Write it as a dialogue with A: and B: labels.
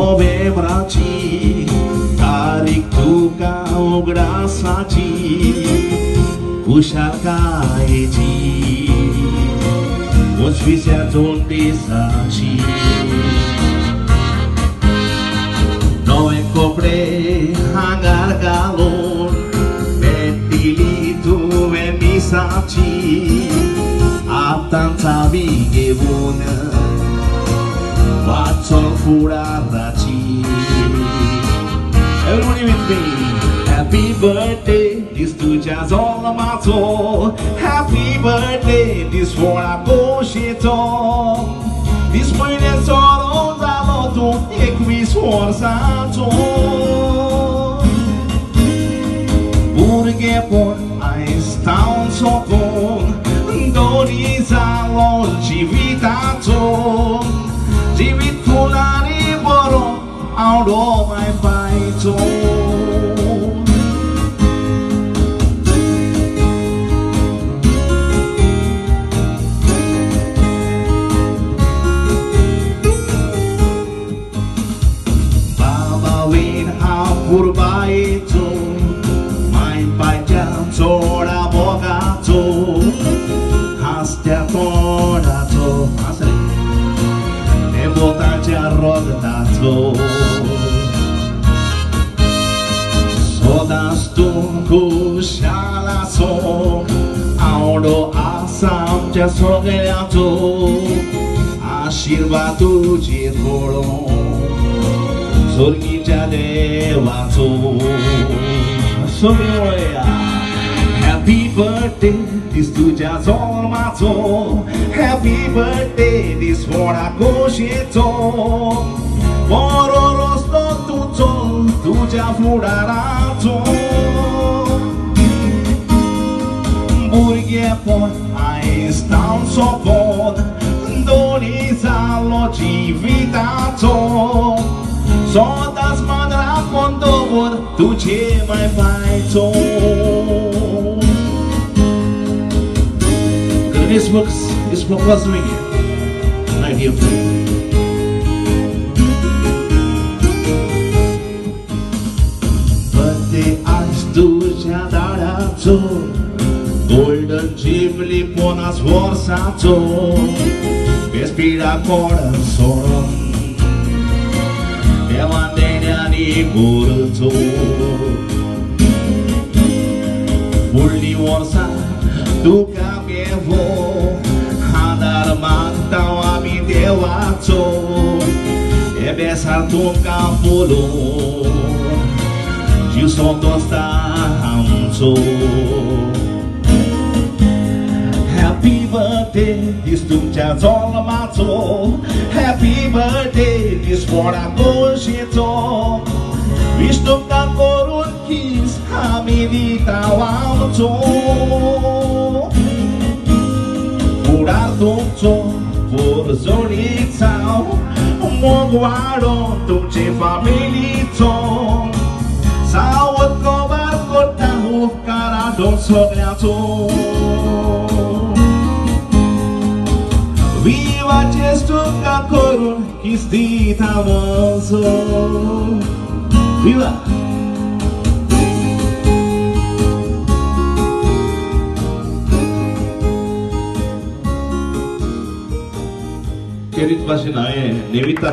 A: noveembraci, tarik duka grasaci, ushakaeci, unsvisia tondisaci. Não encontrei hangar galon, betilito e misati, a tanta vigevona, watson furadaci. Everybody with me. Happy birthday, this to jazz all amato. Happy birthday, this for a goscito. This point is all zaloto, e qui sforzato. Porque por a estar sopor, doriza longevitato. Divitulari boro, auro mai faito. Curva itu, main panjang tora bogato, hastia torato, asli, nebota jarrogato. Sodas tunku shalaso, audo asam jasogelato, ashirvatu jitolo. Sorgija devato. Happy birthday, this to jazz all mato. Happy birthday, this for a goscito. Moro rosto tutto, tu già florarato. Burgie por a estar sopor, doniza longevitato. Só das madras quando tu te mai faito. This book was doing it. My dear friend. Birthday as tu já darato, golden jubilee ponas forzato, respira coração. Emanderia di curto, fulli orsa tu capevo, andar matão a me devato, e besar tu capulo, de som tostahamso. Happy birthday, this to jazz all mato. Happy birthday, this for a goscito. Visto cantor kiss, a milita alto. Curar tutto, por zorizao. Moguaro, tu te familito. Sawat kobar kotahu, karadon sogliato. Viva gesto cacoro que está manso. Viva! Querido vaginal, Nevita.